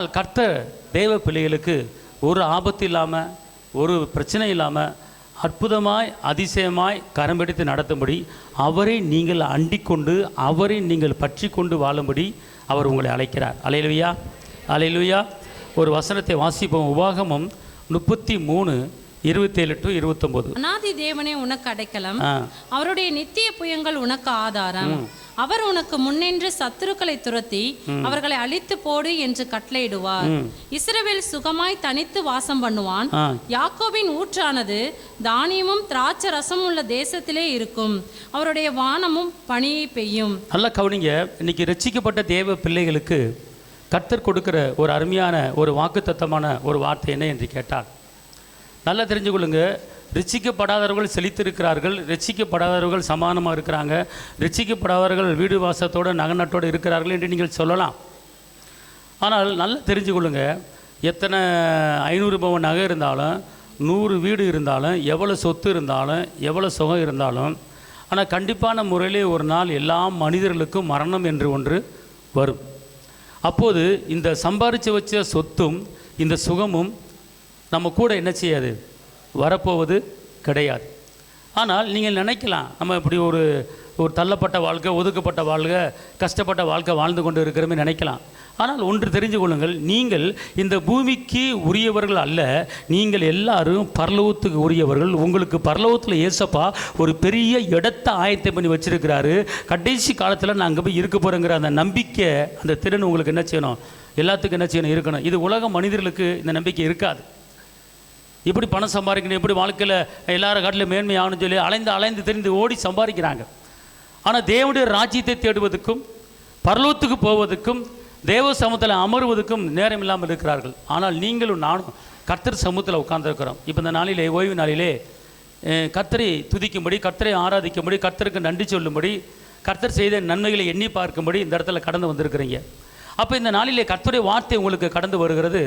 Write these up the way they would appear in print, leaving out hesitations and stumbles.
கர்த்தர் தேவ பிள்ளைகளுக்கு ஒரு ஆபத்து இல்லாமல், ஒரு பிரச்சனை இல்லாமல், அற்புதமாய் அதிசயமாய் கரம் பிடித்து நடத்தும்படி அவரை நீங்கள் அண்டிக்கொண்டு அவரை நீங்கள் பற்றி கொண்டு வாழும்படி அவர் உங்களை அழைக்கிறார். அல்லேலூயா, அல்லேலூயா. ஒரு வசனத்தை வாசிப்போம். உபாகமம் 33:27-29. அநாதி தேவனே உனக்கு அடைக்கலம், அவருடைய நித்திய புயங்கள் உனக்கு ஆதாரம். அவர் உனக்கு முன்னின்று சத்துருக்களை துரத்தி அவர்களை அழித்து போடு என்று கட்டளையிடுவார். இஸ்ரவேல் சுகமாய் தனித்து வாசம் பண்ணுவான். யாக்கோபின் ஊற்றானது தானியமும் திராட்சை ரசம் உள்ள தேசத்திலே இருக்கும். அவருடைய வானமும் பனியை பெய்யும். நல்லா கவனிங்க. இன்னைக்கு ரட்சிக்கப்பட்ட தேவ பிள்ளைகளுக்கு கர்த்தர் கொடுக்கிற ஒரு அருமையான ஒரு வாக்குத்தத்தமான ஒரு வார்த்தை என்ன என்று கேட்டால், நல்லா தெரிஞ்சுக்கொள்ளுங்க. ரட்சிக்கப்படாதவர்கள் செழித்திருக்கிறார்கள், ரட்சிக்கப்படாதவர்கள் சமானமாக இருக்கிறாங்க, ரட்சிக்கப்படாதவர்கள் வீடு வாசத்தோடு நகநட்டோடு இருக்கிறார்கள் என்று நீங்கள் சொல்லலாம். ஆனால் நல்லா தெரிஞ்சுக்கொள்ளுங்க, எத்தனை 500 பவுன் நகை இருந்தாலும், 100 வீடு இருந்தாலும், எவ்வளோ சொத்து இருந்தாலும், எவ்வளோ சுகம் இருந்தாலும், ஆனால் கண்டிப்பான முறையிலே ஒரு நாள் எல்லா மனிதர்களுக்கும் மரணம் என்று ஒன்று வரும். அப்போது இந்த சம்பாதிச்சு வச்ச சொத்தும் இந்த சுகமும் நம்ம கூட என்ன செய்யாது, வரப்போவது கிடையாது. ஆனால் நீங்கள் நினைக்கலாம், நம்ம இப்படி ஒரு தள்ளப்பட்ட வாழ்க்கை, ஒதுக்கப்பட்ட வாழ்க்கை, கஷ்டப்பட்ட வாழ்க்கை வாழ்ந்து கொண்டு இருக்கிறமே நினைக்கலாம். ஆனால் ஒன்று தெரிஞ்சு கொள்ளுங்கள், நீங்கள் இந்த பூமிக்கு உரியவர்கள் அல்ல, நீங்கள் எல்லாரும் பரலோகத்துக்கு உரியவர்கள். உங்களுக்கு பரலோகத்தில் ஏசப்பா ஒரு பெரிய இடத்தை ஆயத்தம் பண்ணி வச்சிருக்கிறாரு. கடைசி காலத்தில் நான் அங்கே போய் இருக்க போகிறேங்கிற அந்த நம்பிக்கை, அந்த திறன் உங்களுக்கு என்ன செய்யணும், எல்லாத்துக்கும் என்ன செய்யணும், இருக்கணும். இது உலக மனிதர்களுக்கு இந்த நம்பிக்கை இருக்காது. எப்படி பணம் சம்பாதிக்கணும், எப்படி வாழ்க்கையில் எல்லாரும் காட்டிலும் மேன்மையாகணும்னு சொல்லி அலைந்து தெரிந்து ஓடி சம்பாதிக்கிறாங்க. ஆனால் தேவனுடைய ராஜ்யத்தை தேடுவதற்கும் பரலோகத்துக்கு போவதற்கும் தேவ சமூகத்தில் அமருவதற்கும் நேரம் இல்லாமல் இருக்கிறார்கள். ஆனால் நீங்களும் நானும் கர்த்தர் சமூகத்தில் உட்கார்ந்துருக்கிறோம். இப்போ இந்த நாளிலே, ஓய்வு நாளிலே கர்த்தரை துதிக்கும்படி, கர்த்தரை ஆராதிக்கும்படி, கர்த்தருக்கு நன்றி சொல்லும்படி, கர்த்தர் செய்த நன்மைகளை எண்ணி பார்க்கும்படி இந்த இடத்துல கடந்து வந்திருக்கிறீங்க. அப்போ இந்த நாளிலே கர்த்தருடைய வார்த்தை உங்களுக்கு கடந்து வருகிறது.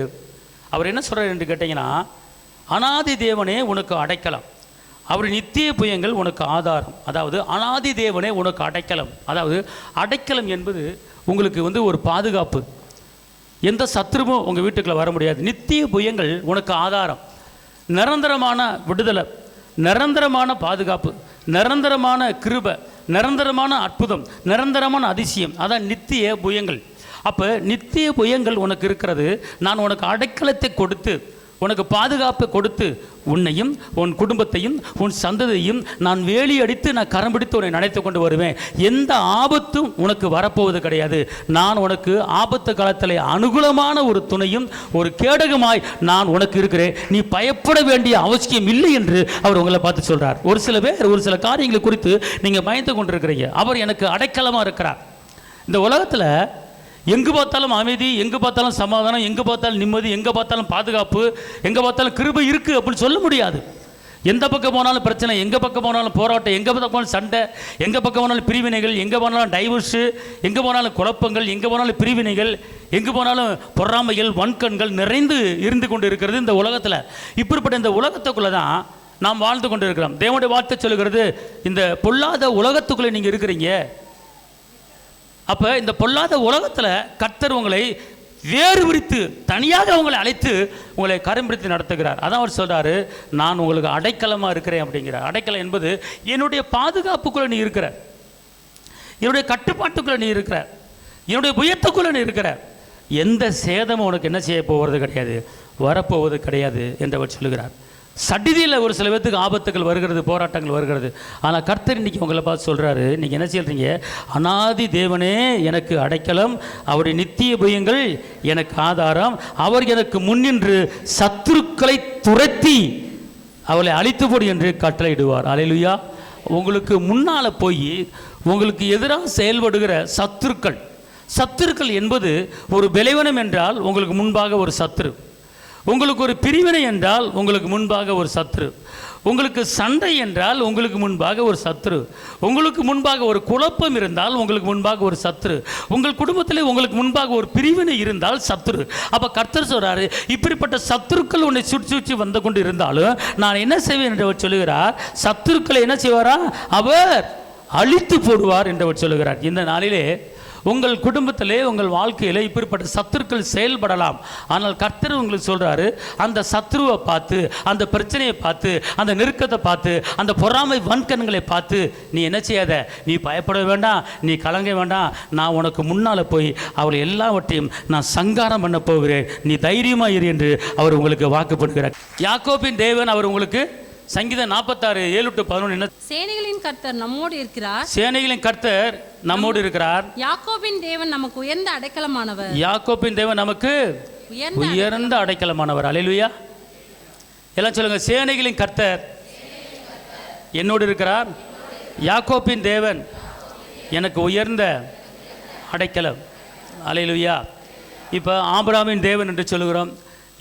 அவர் என்ன சொல்கிறார் என்று கேட்டிங்கன்னா, அநாதி தேவனே உனக்கு அடைக்கலம், அவர் நித்திய புயங்கள் உனக்கு ஆதாரம். அதாவது அநாதி தேவனே உனக்கு அடைக்கலம். அதாவது அடைக்கலம் என்பது உங்களுக்கு ஒரு பாதுகாப்பு. எந்த சத்துருவும் உங்கள் வீட்டுக்குள்ளே வர முடியாது. நித்திய புயங்கள் உனக்கு ஆதாரம், நிரந்தரமான விடுதலை, நிரந்தரமான பாதுகாப்பு, நிரந்தரமான கிருபை, நிரந்தரமான அற்புதம், நிரந்தரமான அதிசயம். அதான் நித்திய புயங்கள். அப்போ நித்திய புயங்கள் உனக்கு இருக்கிறது. நான் உனக்கு அடைக்கலத்தை கொடுத்து, உனக்கு பாதுகாப்பை கொடுத்து, உன்னையும் உன் குடும்பத்தையும் உன் சந்ததியையும் நான் வேலி அடித்து நான் கரம் பிடித்து உன்னை நினைத்து கொண்டு வருவேன். எந்த ஆபத்தும் உனக்கு வரப்போவது கிடையாது. நான் உனக்கு ஆபத்து காலத்தில் அனுகூலமான ஒரு துணையும் ஒரு கேடகமாய் நான் உனக்கு இருக்கிறேன். நீ பயப்பட வேண்டிய அவசியம் இல்லை என்று அவர் உங்களை பார்த்து சொல்கிறார். ஒரு சில பேர் ஒரு சில காரியங்களை குறித்து நீங்கள் பயந்து கொண்டிருக்கிறீங்க. அவர் எனக்கு அடைக்கலமாக இருக்கிறார். இந்த உலகத்தில் எங்கு பார்த்தாலும் அமைதி, எங்கு பார்த்தாலும் சமாதானம், எங்கு பார்த்தாலும் நிம்மதி, எங்கே பார்த்தாலும் பாதுகாப்பு, எங்கே பார்த்தாலும் கிருபை இருக்குது அப்படின்னு சொல்ல முடியாது. எந்த பக்கம் போனாலும் பிரச்சனை, எங்கே பக்கம் போனாலும் போராட்டம், எங்கே பக்கம் போனாலும் சண்டை, எங்கே பக்கம் போனாலும் பிரிவினைகள், எங்கே போனாலும் டைவர்ஸு, எங்கே போனாலும் குழப்பங்கள், எங்கே போனாலும் பிரிவினைகள், எங்கே போனாலும் பொறாமைகள், வன்கண்கள் நிறைந்து இருந்து கொண்டு இருக்கிறது இந்த உலகத்தில். இப்படிப்பட்ட இந்த உலகத்துக்குள்ளே தான் நாம் வாழ்ந்து கொண்டு இருக்கிறோம். தேவனுடைய வார்த்தை சொல்லுகிறது, இந்த பொல்லாத உலகத்துக்குள்ளே நீங்கள் இருக்கிறீங்க. அப்போ இந்த பொல்லாத உலகத்தில் கர்த்தர் உங்களை வேறு விரித்து தனியாக உங்களை அழைத்து உங்களை கரம் பிடித்து நடத்துகிறார். அதான் அவர் சொல்கிறாரு, நான் உங்களுக்கு அடைக்கலமாக இருக்கிறேன் அப்படிங்கிறார். அடைக்கலம் என்பது என்னுடைய பாதுகாப்புக்குள்ளே நீ இருக்கிற, என்னுடைய கட்டுப்பாட்டுக்குள்ளே நீ இருக்கிற, என்னுடைய புயத்துக்குள்ளே நீ இருக்கிற. எந்த சேதமும் உனக்கு என்ன செய்ய போவது கிடையாது, வரப்போவது கிடையாது என்று அவர் சொல்லுகிறார். சடிதியில் ஒரு சில பேர்த்துக்கு ஆபத்துகள் வருகிறது, போராட்டங்கள் வருகிறது. ஆனால் கர்த்தர் இன்றைக்கி உங்களை பார்த்து சொல்கிறாரு, நீங்கள் என்ன சொல்கிறீங்க, அநாதி தேவனே எனக்கு அடைக்கலம், அவருடைய நித்திய புயங்கள் எனக்கு ஆதாரம், அவர் எனக்கு முன்னின்று சத்துருக்களை துரத்தி அவளை அழித்து போடு என்று கட்டளையிடுவார். அல்லேலூயா. உங்களுக்கு முன்னால் போய் உங்களுக்கு எதிராக செயல்படுகிற சத்துருக்கள் என்பது ஒரு பலவீனம் என்றால் உங்களுக்கு முன்பாக ஒரு சத்துரு, உங்களுக்கு ஒரு பிரிவினை என்றால் உங்களுக்கு முன்பாக ஒரு சத்துரு, உங்களுக்கு சண்டை என்றால் உங்களுக்கு முன்பாக ஒரு சத்துரு, உங்களுக்கு முன்பாக ஒரு குழப்பம் இருந்தால் உங்களுக்கு முன்பாக ஒரு சத்துரு, உங்கள் குடும்பத்திலே உங்களுக்கு முன்பாக ஒரு பிரிவினை இருந்தால் சத்துரு. அப்போ கர்த்தர் சொல்கிறாரு, இப்படிப்பட்ட சத்துருக்கள் உன்னை சுற்றி வந்து கொண்டு இருந்தாலும் நான் என்ன செய்வேன் என்று அவர் சொல்லுகிறார். சத்துருக்களை என்ன செய்வாரா, அவர் அழித்து போடுவார் என்று அவர் சொல்லுகிறார். இந்த நாளிலே உங்கள் குடும்பத்திலே உங்கள் வாழ்க்கையிலே இப்படிப்பட்ட சத்துருக்கள் செயல்படலாம். ஆனால் கர்த்தர் உங்களுக்கு சொல்றாரு, அந்த சத்ருவை பார்த்து, அந்த பிரச்சனையை பார்த்து, அந்த நெருக்கத்தை பார்த்து, அந்த பொறாமை வன்கண்களை பார்த்து நீ என்ன செய்யாத, நீ பயப்பட வேண்டாம், நீ கலங்க வேண்டாம், நான் உனக்கு முன்னால் போய் அவளை எல்லாவற்றையும் நான் சங்காரம் பண்ண போகிறேன், நீ தைரியமாக இரு என்று அவர் உங்களுக்கு வாக்கு பண்ணுகிறார். யாக்கோபின் தேவன் அவர் உங்களுக்கு சங்கீதம் 46:7-11 என்ன? சேனைகளின் கர்த்தர் நம்மோடு இருக்கிறார். சேனைகளின் கர்த்தர் நம்மோடு இருக்கிறார். யாக்கோபின் தேவன் நமக்கு உயர்ந்த அடைக்கலமானவர். யாக்கோபின் தேவன் நமக்கு உயர்ந்த அடைக்கலமானவர். அல்லேலூயா. எல்லாம் சொல்லுங்க, சேனைகளின் கர்த்தர் என்னோடு இருக்கிறார். யாக்கோபின் தேவன் எனக்கு உயர்ந்த அடைக்கலம். அல்லேலூயா. இப்போ ஆபிரகாமின் தேவன் என்று சொல்லுகிறோம்,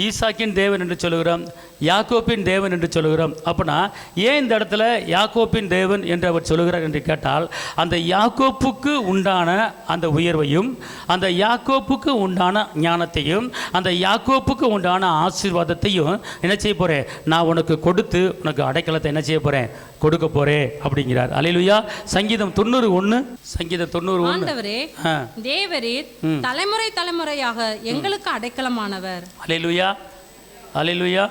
ஈசாக்கின் தேவன் என்று சொல்லுகிறோம், யாக்கோப்பின் தேவன் என்று சொல்லுகிறோம். அப்படின்னா ஏன் இந்த இடத்துல யாக்கோப்பின் தேவன் என்று அவர் சொல்லுகிறார் என்று கேட்டால், அந்த யாக்கோப்புக்கு உண்டான அந்த உயர்வையும், அந்த யாக்கோப்புக்கு உண்டான ஞானத்தையும், அந்த யாக்கோப்புக்கு உண்டான ஆசீர்வாதத்தையும் என்ன செய்ய போகிறேன், நான் உனக்கு கொடுத்து உனக்கு அடைக்கலத்தை என்ன செய்ய போகிறேன், கொடுக்க போறேன் அப்படிங்கிறார். அல்லேலூயா. சங்கீதம் 91, சங்கீதம் 91. ஆண்டவரே தேவரீர் தலைமுறை தலைமுறையாக எங்களுக்கு அடைக்கலமானவர். அல்லேலூயா. அல்லேலூயா.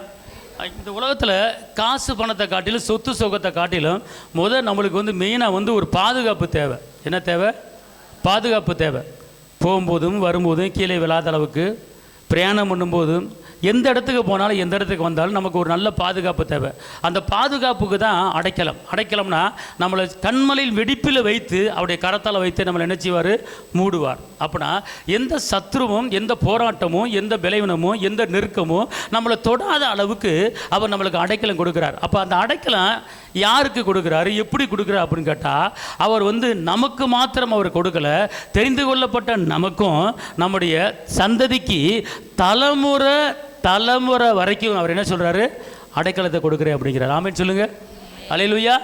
இந்த உலகத்தில் காசு பணத்தை காட்டிலும் சொத்து சுகத்தை காட்டிலும் நம்மளுக்கு மெயினாக ஒரு பாதுகாப்பு தேவை. என்ன தேவை? பாதுகாப்பு தேவை. போகும்போதும் வரும்போதும் கீழே விழாத அளவுக்கு, பிரயாணம் பண்ணும்போதும், எந்த இடத்துக்கு போனாலும் எந்த இடத்துக்கு வந்தாலும் நமக்கு ஒரு நல்ல பாதுகாப்பு தேவை. அந்த பாதுகாப்புக்கு தான் அடைக்கலம். அடைக்கலம்னா நம்மளை கண்மலையில் வெடிப்பில் வைத்து அவருடைய கரத்தால் வைத்து நம்மளை என்ன செய்வார், மூடுவார். அப்படின்னா எந்த சத்ருவும், எந்த போராட்டமும், எந்த பலவீனமும், எந்த நெருக்கமும் நம்மளை தொடாத அளவுக்கு அவர் நம்மளுக்கு அடைக்கலம் கொடுக்குறார். அப்போ அந்த அடைக்கலம் யாருக்கு கொடுக்குறாரு, எப்படி கொடுக்குறாரு அப்படின்னு கேட்டால், அவர் நமக்கு மாத்திரம் அவர் கொடுக்கல, தெரிந்து கொள்ளப்பட்ட நமக்கும் நம்முடைய சந்ததிக்கு தலைமுறை தலைமுறை வரைக்கும் அவர் என்ன சொல்கிறாரு, அடைக்கலத்தை கொடுக்குறேன் அப்படிங்கிறார். ஆமென் சொல்லுங்க. அல்லேலூயா.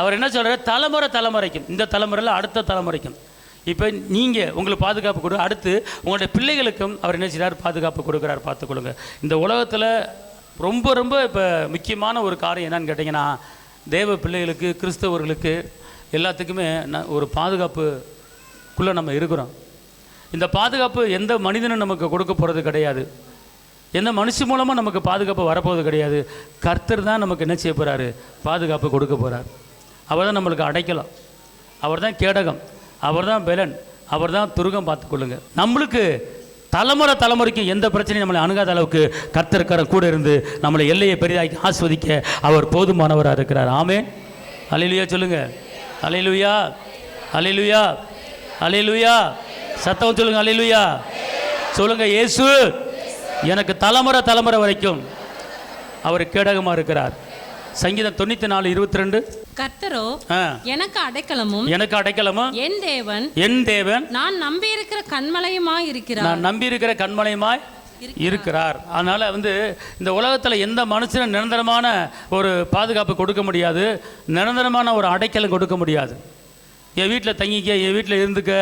அவர் என்ன சொல்கிறார், தலைமுறை தலைமுறைக்கும், இந்த தலைமுறையில் அடுத்த தலைமுறைக்கும். இப்போ நீங்கள் உங்களுக்கு பாதுகாப்பு கொடு, அடுத்து உங்களுடைய பிள்ளைகளுக்கும் அவர் என்ன செய்கிறார், பாதுகாப்பு கொடுக்குறார். பார்த்துக்கொள்ளுங்க. இந்த உலகத்தில் ரொம்ப ரொம்ப இப்போ முக்கியமான ஒரு காரியம் என்னன்னு கேட்டிங்கன்னா, தேவ பிள்ளைகளுக்கு, கிறிஸ்தவர்களுக்கு எல்லாத்துக்குமே ஒரு பாதுகாப்புக்குள்ளே நம்ம இருக்கிறோம். இந்த பாதுகாப்பு எந்த மனிதனும் நமக்கு கொடுக்க போகிறது கிடையாது, எந்த மனுஷன் மூலமாக நமக்கு பாதுகாப்பு வரப்போவது கிடையாது. கர்த்தர் தான் நமக்கு என்ன செய்ய போகிறாரு, பாதுகாப்பு கொடுக்க போகிறார். அவர் தான் நம்மளுக்கு அடைக்கலாம், அவர் தான் கேடகம், அவர் தான் பெலன், அவர் தான் துருகம். பார்த்துக்கொள்ளுங்க. நம்மளுக்கு தலைமுறை தலைமுறைக்கு எந்த பிரச்சனையும் நம்மளை அணுகாத அளவுக்கு கர்த்தர்காரன் கூட இருந்து நம்மளை எல்லையை பெரிதாக்கி ஆஸ்வதிக்க அவர் போதுமானவராக இருக்கிறார். ஆமென். அல்லேலூயா சொல்லுங்க. அல்லேலூயா. அல்லேலூயா. அல்லேலூயா. சத்தம் சொல்லுங்க. அல்லேலூயா சொல்லுங்க. இயேசு எனக்கு தலைமுறை தலைமுறை வரைக்கும் அவர் கேடகமாக இருக்கிறார். சங்கீதம் 94:22. கர்த்தரோ எனக்கு அடைக்கலமும், எனக்கு அடைக்கலமும், என் தேவன், என் தேவன், நான் நம்பி இருக்கிற கண்மலையுமாய் இருக்கிறார். நான் நம்பி இருக்கிற கண்மலையுமாய் இருக்கிறார். அதனால இந்த உலகத்தில் எந்த மனுஷனும் நிரந்தரமான ஒரு பாதுகாப்பு கொடுக்க முடியாது, நிரந்தரமான ஒரு அடைக்கலம் கொடுக்க முடியாது. என் வீட்டில் தங்கிக்க, என் வீட்டில் இருந்துக்க,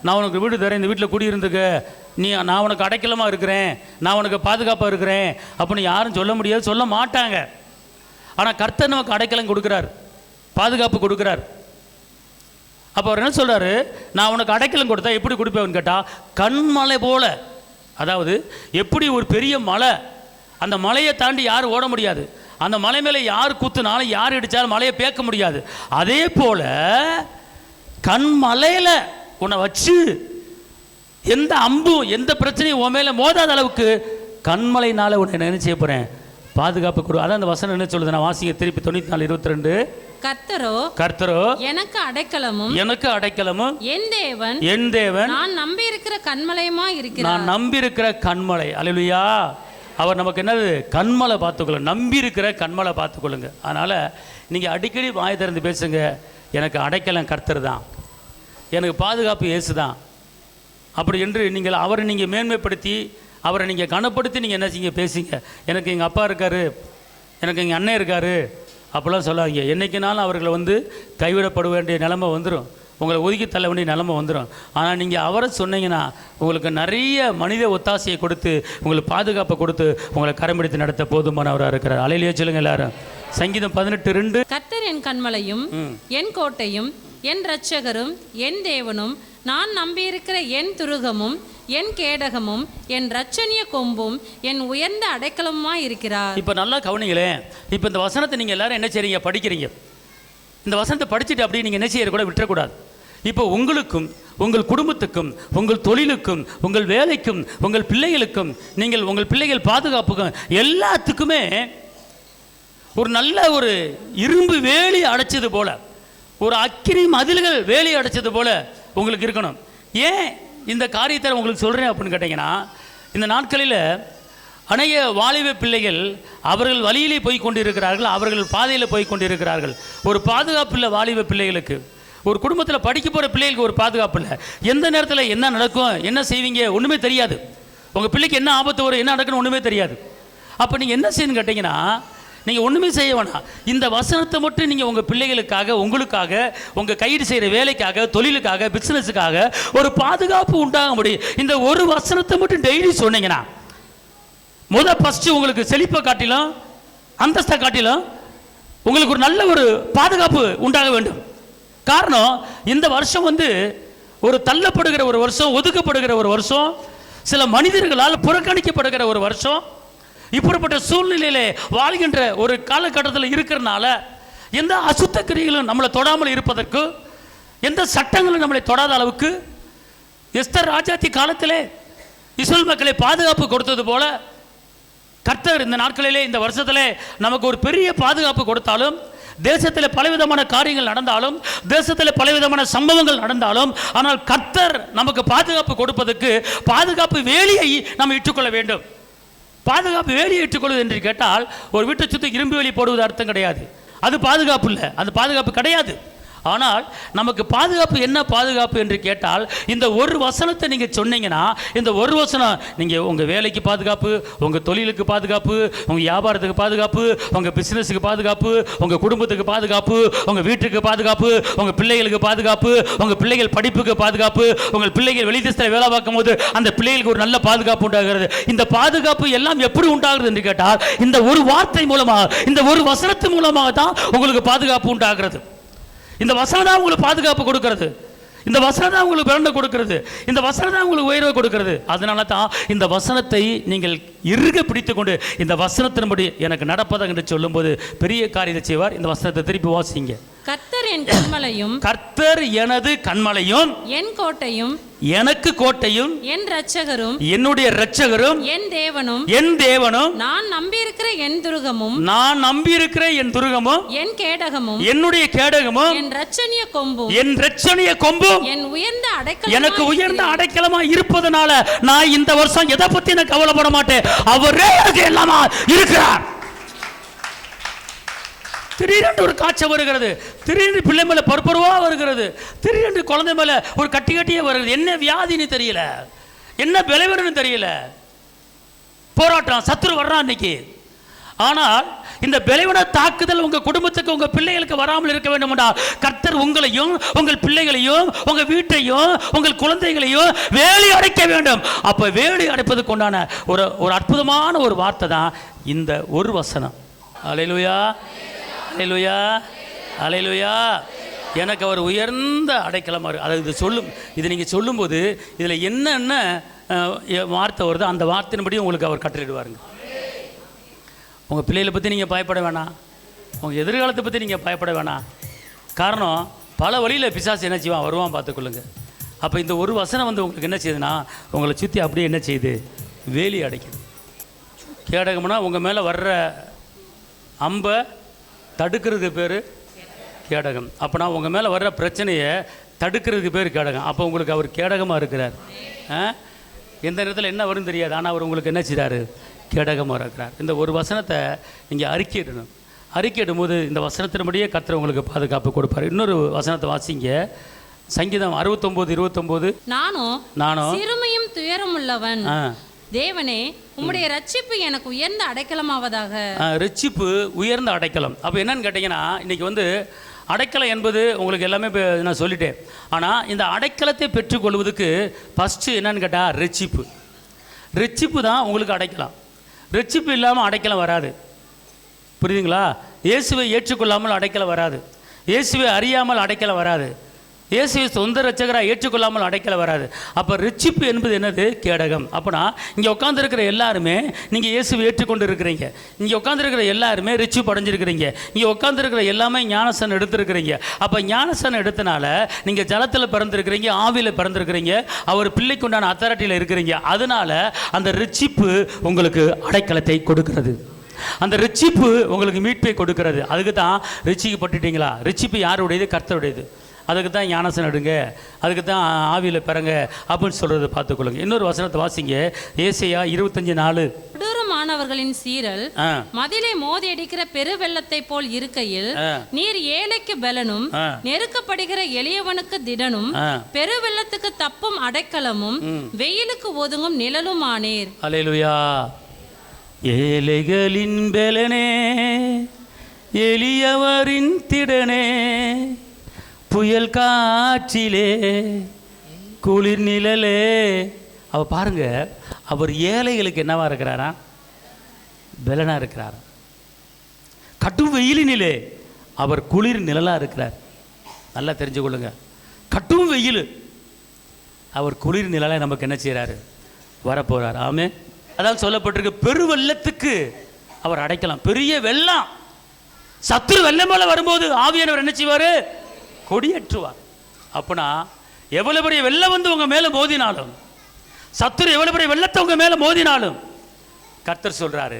நான் உனக்கு வீடு தரேன், இந்த வீட்டில் குடியிருந்துக்க, நான் உனக்கு அடைக்கலமாக இருக்கிறேன், நான் உனக்கு பாதுகாப்பாக இருக்கிறேன் அப்படின்னு யாரும் சொல்ல முடியாது, சொல்ல மாட்டாங்க. ஆனால் கர்த்தர் நமக்கு அடைக்கலம் கொடுக்குறார், பாதுகாப்பு கொடுக்குறார். அப்போ அவர் என்ன சொல்கிறாரு, நான் உனக்கு அடைக்கலம் கொடுத்தா எப்படி கொடுப்பேன்னு கேட்டால், கண்மலை போல. அதாவது எப்படி ஒரு பெரிய மலை, அந்த மலையை தாண்டி யாரும் ஓட முடியாது, அந்த மலை மேலே யார் குத்துனாலும் யார் இடித்தாலும் மலையை பேக்க முடியாது. அதே போல் கண்மலையில் உன்னை வச்சு எந்த அம்பும் எந்த பிரச்சனையும் உன் மேலே மோதாத அளவுக்கு கண்மலையினால் உன்னை என்ன செய்ய போகிறேன், பாதுகாப்பு கொடு. அதான் அந்த வசனம் என்ன சொல்லுது, நான் வாசிக்க திருப்பி 94:22. கர்த்தரோ எனக்கு அடைக்கலமும், எனக்கு அடைக்கலமும், என் தேவன், என் தேவன், நான் நம்பி இருக்கிற கண்மலையுமா இருக்கிறார். நான் நம்பி இருக்கிற கண்மலை. அல்லேலூயா. அவர் நமக்கு என்னது, கண்மலை. பார்த்துக்கொள்ளுங்க, நம்பி இருக்கிற கண்மலை பார்த்துக்கொள்ளுங்க. அதனால் நீங்கள் அடிக்கடி வாய் திறந்து பேசுங்க, எனக்கு அடைக்கலம் கர்த்தர் தான், எனக்கு பாதுகாப்பு இயேசு தான் அப்படி என்று நீங்கள் அவரை நீங்கள் மேன்மைப்படுத்தி, அவரை நீங்கள் கனப்படுத்தி நீங்கள் என்ன செய்ய பேசுங்க. எனக்கு எங்கள் அப்பா இருக்கார், எனக்கு எங்கள் அண்ணன் இருக்கார் அப்படிலாம் சொல்லாதீங்க. என்றைக்குனாலும் அவர்களை கைவிடப்பட வேண்டிய நிலைமை வந்துடும், உங்களை ஒதுக்கி தள்ள வேண்டிய நிலைமை வந்துடும். ஆனால் நீங்கள் அவரை சொன்னீங்கன்னா உங்களுக்கு நிறைய மனித ஒத்தாசையை கொடுத்து, உங்களுக்கு பாதுகாப்பை கொடுத்து, உங்களை கரம்பிடித்து நடத்த போதுமானவராக இருக்கிறார். அல்லேலூயா சொல்லுங்க எல்லாரும். சங்கீதம் 18:2. கர்த்தர் என் கண்மலையும், என் கோட்டையும், என் இரட்சகரும், என் தேவனும், நான் நம்பியிருக்கிற என் துருகமும் என் கேடகமும் என் இரட்சணிய கொம்பும் என் உயர்ந்த அடைக்கலமுமாய் இருக்கிறார். இப்போ நல்லா கவனிங்களே. இப்போ இந்த வசனத்தை நீங்கள் எல்லாரும் என்ன செய்றீங்க? படிக்கிறீங்க. இந்த வசனத்தை படிச்சுட்டு அப்படியே நீங்கள் என்ன செய்யற கூட விட்டுறக்கூடாது. இப்போ உங்களுக்கும் உங்கள் குடும்பத்துக்கும் உங்கள் தொழிலுக்கும் உங்கள் வேலைக்கும் உங்கள் பிள்ளைகளுக்கும் நீங்கள் உங்கள் பிள்ளைகள் பாதுகாப்புக்கும் எல்லாத்துக்குமே ஒரு நல்ல ஒரு இரும்பு வேலி அடைச்சது போல, ஒரு அக்கினி மதில்கள் வேலி அடைச்சது போல உங்களுக்கு இருக்கணும். ஏன் இந்த காரியத்தை உங்களுக்கு சொல்கிறேன் அப்படின்னு கேட்டிங்கன்னா, இந்த நாட்களில் அநேக வாலிப பிள்ளைகள் அவர்கள் வழியிலே போய் கொண்டிருக்கிறார்கள், அவர்கள் பாதையில் போய் கொண்டிருக்கிறார்கள். ஒரு பாதுகாப்பு இல்லை வாலிப பிள்ளைகளுக்கு. ஒரு குடும்பத்தில் படிக்க போகிற பிள்ளைகளுக்கு ஒரு பாதுகாப்பு இல்லை. எந்த நேரத்தில் என்ன நடக்கும், என்ன செய்வீங்க ஒன்றுமே தெரியாது. உங்கள் பிள்ளைக்கு என்ன ஆபத்து வரும், என்ன நடக்குன்னு ஒன்றுமே தெரியாது. அப்போ நீங்கள் என்ன செய்யணும்னு கேட்டிங்கன்னா, நீங்கள் ஒன்றுமே செய்ய வேணாம். இந்த வசனத்தை மட்டும் நீங்கள் உங்கள் பிள்ளைகளுக்காக, உங்களுக்காக, உங்கள் கைடு செய்கிற வேலைக்காக, தொழிலுக்காக, பிஸ்னஸுக்காக ஒரு பாதுகாப்பு உண்டாக முடியும். இந்த ஒரு வசனத்தை மட்டும் டெய்லி சொன்னீங்கன்னா ஃபஸ்ட்டு உங்களுக்கு செழிப்பை காட்டிலும் அந்தஸ்தை காட்டிலும் உங்களுக்கு ஒரு நல்ல ஒரு பாதுகாப்பு உண்டாக வேண்டும். காரணம், இந்த வருஷம் ஒரு தள்ளப்படுகிற ஒரு வருஷம், ஒதுக்கப்படுகிற ஒரு வருஷம், சில மனிதர்களால் புறக்கணிக்கப்படுகிற ஒரு வருஷம். இப்படிப்பட்ட சூழ்நிலையிலே வாழ்கின்ற ஒரு காலகட்டத்தில் இருக்கிறனால எந்த அசுத்த கிரியைகளும் நம்மளை தொடாமல் இருப்பதற்கு, எந்த சட்டங்களும் நம்மளை தொடாத அளவுக்கு எஸ்தர் ராஜாத்தி காலத்திலே இஸ்ரவேல் மக்களை பாதுகாப்பு கொடுத்தது போல கர்த்தர் இந்த நாட்களிலே இந்த வருஷத்திலே நமக்கு ஒரு பெரிய பாதுகாப்பு கொடுத்தாலும், தேசத்தில் பலவிதமான காரியங்கள் நடந்தாலும், தேசத்தில் பலவிதமான சம்பவங்கள் நடந்தாலும், ஆனால் கர்த்தர் நமக்கு பாதுகாப்பு கொடுப்பதற்கு பாதுகாப்பு வேலியை நம்ம இட்டுக்கொள்ள வேண்டும். பாதுகாப்பு வேலியை இட்டுக்கொள்வது என்று கேட்டால் ஒரு வீட்டை சுற்றி இரும்பு வேலி போடுவது அர்த்தம் கிடையாது. அது பாதுகாப்பு இல்லை, அது பாதுகாப்பு கிடையாது. ஆனால் நமக்கு பாதுகாப்பு என்ன பாதுகாப்பு என்று கேட்டால், இந்த ஒரு வசனத்தை நீங்கள் சொன்னீங்கன்னா, இந்த ஒரு வசனம் நீங்கள் உங்கள் வேலைக்கு பாதுகாப்பு, உங்கள் தொழிலுக்கு பாதுகாப்பு, உங்கள் வியாபாரத்துக்கு பாதுகாப்பு, உங்கள் பிஸ்னஸுக்கு பாதுகாப்பு, உங்கள் குடும்பத்துக்கு பாதுகாப்பு, உங்கள் வீட்டுக்கு பாதுகாப்பு, உங்கள் பிள்ளைகளுக்கு பாதுகாப்பு, உங்கள் பிள்ளைகள் படிப்புக்கு பாதுகாப்பு, உங்கள் பிள்ளைகள் வெளிதேசத்தில் வேலை பார்க்கும் போது அந்த பிள்ளைகளுக்கு ஒரு நல்ல பாதுகாப்பு உண்டாகிறது. இந்த பாதுகாப்பு எல்லாம் எப்படி உண்டாகிறது என்று கேட்டால், இந்த ஒரு வார்த்தை மூலமாக, இந்த ஒரு வசனத்து மூலமாக தான் உங்களுக்கு பாதுகாப்பு உண்டாகிறது. இந்த வசனம் தான் உங்களுக்கு பாதுகாப்பு கொடுக்கிறது. இந்த வசனம் தான் உங்களுக்கு பலனை கொடுக்கிறது. இந்த வசனம் தான் உங்களுக்கு உயர்வை கொடுக்கிறது. அதனால தான் இந்த வசனத்தை நீங்கள் இறுக பிடித்துக் கொண்டு இந்த வசனத்தின்படி எனக்கு நடப்பதாக என்று சொல்லும்போது பெரிய காரியத்தை செய்வார். இந்த வசனத்தை திருப்பி வாசிங்க. கர்த்தர் என் கண்மலையும், கர்த்தர் எனது கண்மலையும், என் கோட்டையும், எனக்கு கோட்டையும், என் இரட்சகரும், என்னுடைய இரட்சகரும், என் தேவனும், என் தேவனும், நான் நம்பியிருக்கிற என் துருகமும், நான் நம்பியிருக்கிற என் துருகமும், என் கேடகமும், என்னுடைய கேடகமும், என் இரட்சணிய கொம்பும், என் இரட்சணிய கொம்பும், என் உயர்ந்த அடைக்கலம், எனக்கு உயர்ந்த அடைக்கலமா இருப்பதனால நான் இந்த வருஷம் எதை பத்தி நான் கவலைப்பட மாட்டேன். அவரே எனக்கு எல்லாமா இருக்கிறார். திடீரென்று ஒரு காய்ச்சல் வருகிறது, திடீரென்று பிள்ளை மேல பருப்பருவா வருகிறது, திடீரென்று குழந்தை மேல ஒரு கட்டி கட்டியே வருகிறது. என்ன வியாதின்னு தெரியல, என்ன விளைவுன்னு தெரியல. போராட்டம், சத்துரு வர்றான் இன்னைக்கு. ஆனால் இந்த விளைவின தாக்குதல் உங்க குடும்பத்துக்கு, உங்க பிள்ளைகளுக்கு வராமல் இருக்க வேண்டும் என்றால் கர்த்தர் உங்களையும் உங்கள் பிள்ளைகளையும் உங்க வீட்டையும் உங்கள் குழந்தைகளையும் வேலி அடைக்க வேண்டும். அப்ப வேலி அடைப்பதுக்கு உண்டான ஒரு அற்புதமான ஒரு வார்த்தை தான் இந்த ஒரு வசனம். அல்லேலூயா, அல்லேலூயா, அல்லேலூயா. எனக்கு அவர் உயர்ந்த அடைக்கலமா இருக்கு. அது இது சொல்லும், இது நீங்கள் சொல்லும்போது இதில் என்னென்ன வார்த்தை வருதோ அந்த வார்த்தையின்படி உங்களுக்கு அவர் கட்டளையிடுவாருங்க. உங்கள் பிள்ளைகளை பற்றி நீங்கள் பயப்பட வேணாம், உங்கள் எதிர்காலத்தை பற்றி நீங்கள் பயப்பட வேணாம். காரணம், பல வழியில் பிசாசு என்ன செய்வான், வருவான், பார்த்துக்கொள்ளுங்க. அப்போ இந்த ஒரு வசனம் உங்களுக்கு என்ன செய்யுதுன்னா, உங்களை சுற்றி அப்படியே என்ன செய்யுது, வேலி அடைக்குது. கேடகம்னா உங்கள் மேலே வர்ற அம்பை தடுக்கிறதுக்கு பேர் கேடகம். அப்போனா உங்கள் மேலே வர்ற பிரச்சனையை தடுக்கிறதுக்கு பேர் கேடகம். அப்போ உங்களுக்கு அவர் கேடகமாக இருக்கிறார். எந்த நேரத்தில் என்ன வரும்னு தெரியாது, ஆனால் அவர் உங்களுக்கு என்ன செய்கிறாரு, கேடகமாக இருக்கிறார். இந்த ஒரு வசனத்தை நீங்கள் அறிக்கையிடணும். அறிக்கையிடும் போது இந்த வசனத்தின்படியே கர்த்தர் உங்களுக்கு பாதுகாப்பு கொடுப்பார். இன்னொரு வசனத்தை வாசிங்க. சங்கீதம் 69:29. நானும் சிறுமையும் துயரம் உள்ளவன், தேவனே உம்முடைய ரட்சிப்பு எனக்கு உயர்ந்த அடைக்கலமாவதாக. ரட்சிப்பு உயர்ந்த அடைக்கலம். அப்போ என்னன்னு கேட்டிங்கன்னா, இன்றைக்கி அடைக்கலம் என்பது உங்களுக்கு எல்லாமே நான் சொல்லிட்டேன். ஆனால் இந்த அடைக்கலத்தை பெற்றுக்கொள்வதுக்கு ஃபஸ்ட்டு என்னன்னு கேட்டால் ரட்சிப்பு. ரட்சிப்பு தான் உங்களுக்கு அடைக்கலாம். ரட்சிப்பு இல்லாமல் அடைக்கலம் வராது. புரியுதுங்களா? இயேசுவை ஏற்றுக்கொள்ளாமல் அடைக்கலம் வராது. இயேசுவை அறியாமல் அடைக்கலம் வராது. இயேசுவை சொந்த ரட்சகராக ஏற்றுக்கொள்ளாமல் அடைக்கல வராது. அப்போ ரட்சிப்பு என்பது என்னது? கேடகம். அப்போனா இங்கே உட்காந்துருக்கிற எல்லாருமே நீங்கள் இயேசுவை ஏற்றுக்கொண்டு இருக்கிறீங்க. இங்கே உட்காந்துருக்கிற எல்லாருமே ரட்சிப்பு அடைஞ்சிருக்கிறீங்க. இங்கே உட்காந்துருக்கிற எல்லாமே ஞானஸ்தானம் எடுத்துருக்கிறீங்க. அப்போ ஞானஸ்தானம் எடுத்தனால நீங்கள் ஜலத்தில் பிறந்திருக்கிறீங்க, ஆவியில் பிறந்திருக்கிறீங்க, அவர் பிள்ளைக்கு உண்டான அத்தாரிட்டியில் இருக்கிறீங்க. அதனால அந்த ரட்சிப்பு உங்களுக்கு அடைக்கலத்தை கொடுக்கிறது. அந்த ரட்சிப்பு உங்களுக்கு மீட்பை கொடுக்கிறது. அதுக்கு தான் ரட்சிக்கப்பட்டுட்டீங்களா? ரட்சிப்பு யாருடையது? கர்த்தருடையது. அதுக்கு தான் ஞானஸ்தானம் எடுங்க, அதுக்கு தான் ஆவியில் பிறங்க அப்படின்னு சொல்கிறத பார்த்துக்கொள்ளுங்க. இன்னொரு வசனத்தை வாசிங்க, ஏசாயா 25:4. கொடூரமானவர்களின் சீரல் மதிலை மோதி அடிக்கிற பெரு வெள்ளத்தை போல் இருக்கையில் நீர் ஏழைக்கு பலனும் நெருக்கப்படுகிற எளியவனுக்கு திடனும் பெரு வெள்ளத்துக்கு தப்பும் அடைக்கலமும் வெயிலுக்கு ஒதுங்கும் நிழலும் ஆனீர். அல்லேலூயா. ஏழைகளின் பலனே, எளியவரின் திடனே, புயல் காற்றிலே குளிர் நிழலே. அவ பாருங்க, அவர் ஏழைகளுக்கு என்னவா இருக்கிறாரா? பலனா இருக்கிறார். கடும் வெயிலினிலே அவர் குளிர் நிழலா இருக்கிறார். நல்லா தெரிஞ்சு கொள்ளுங்க. கடும் வெயில், அவர் குளிர் நிழலை நமக்கு என்ன செய்யறாரு? வரப்போறார். ஆமே. அதாவது சொல்லப்பட்டிருக்கு, பெரு வெள்ளத்துக்கு அவர் அடைக்கலாம். பெரிய வெள்ளம், சத்துரு வெள்ளம் போல வரும்போது ஆவியானவர் என்ன செய்வாரு? கொடியேற்றுவார். அப்பனா எவ்வளவு பெரிய வெள்ளம் வந்து உங்க மேல மோதினாலும், சத்துரு எவ்வளவு பெரிய வெள்ளத்தை உங்க மேல மோதினாலும், கர்த்தர் சொல்றாரு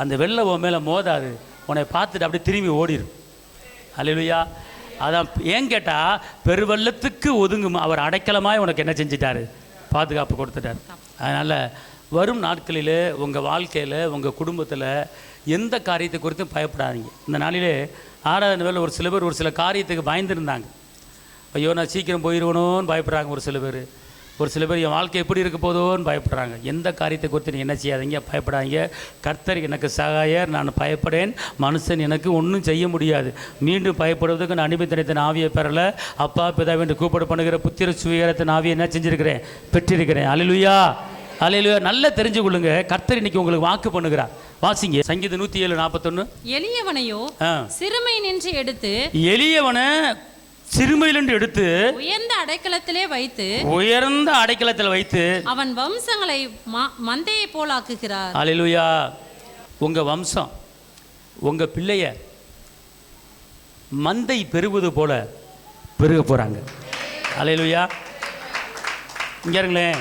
அந்த வெள்ளம் உன் மேல மோதாது, உன்னை பார்த்துட்டு அப்படியே திரும்பி ஓடிடும். அல்லேலூயா. அதான் ஏன் கேட்டா, பெருவெள்ளத்துக்கு ஒதுங்கும் அவர் அடைக்கலமாய் உனக்கு என்ன செஞ்சிட்டாரு? பாதுகாப்பு கொடுத்துட்டார். அதனால வரும் நாட்களில் உங்கள் வாழ்க்கையில், உங்கள் குடும்பத்தில் எந்த காரியத்தை குறித்தும் பயப்படாதீங்க. இந்த நாளிலே ஆராதனை வேலை ஒரு சில பேர் ஒரு சில காரியத்துக்கு பயந்துருந்தாங்க. ஐயோ நான் சீக்கிரம் போயிடுவணும்னு பயப்படுறாங்க ஒரு சில பேர். ஒரு சில பேர் என் வாழ்க்கை எப்படி இருக்க போதோன்னு பயப்படுறாங்க. எந்த காரியத்தை குறித்து நீங்கள் என்ன செய்யாதீங்க, பயப்படாதீங்க. கர்த்தர் எனக்கு சகாயர், நான் பயப்படேன், மனுஷன் எனக்கு ஒன்றும் செய்ய முடியாது. மீண்டும் பயப்படுவதற்கு நான் அனுமதித்தின் ஆவியை பெறலை. அப்பா பிதாவென்று கூப்பிட பண்ணுகிற புத்திர சுவீகாரத்தின் ஆவியை என்ன செஞ்சுருக்கிறேன்? பெற்றிருக்கிறேன். அல்லேலூயா, அல்லேலூயா. நல்லா தெரிஞ்சு கொள்ளுங்க, கர்த்தர் இன்னைக்கு உங்களுக்கு வாக்கு பண்ணுகிறார். வாசிங்க சங்கீதம் 107:41. எளியவனையோ சிறுமை நின்று எடுத்து, எளியவனை சிறுமையிலிருந்து எடுத்து உயர்ந்த அடைக்கலத்திலே வைத்து, உயர்ந்த அடைக்கலத்தில் வைத்து அவன் வம்சங்களை மந்தையை போல் ஆக்குகிறார். அல்லேலூயா. உங்க வம்சம், உங்க பிள்ளைய மந்தை பெருகுவது போல பெருக போறாங்க. அல்லேலூயா. இங்க இருங்களேன்,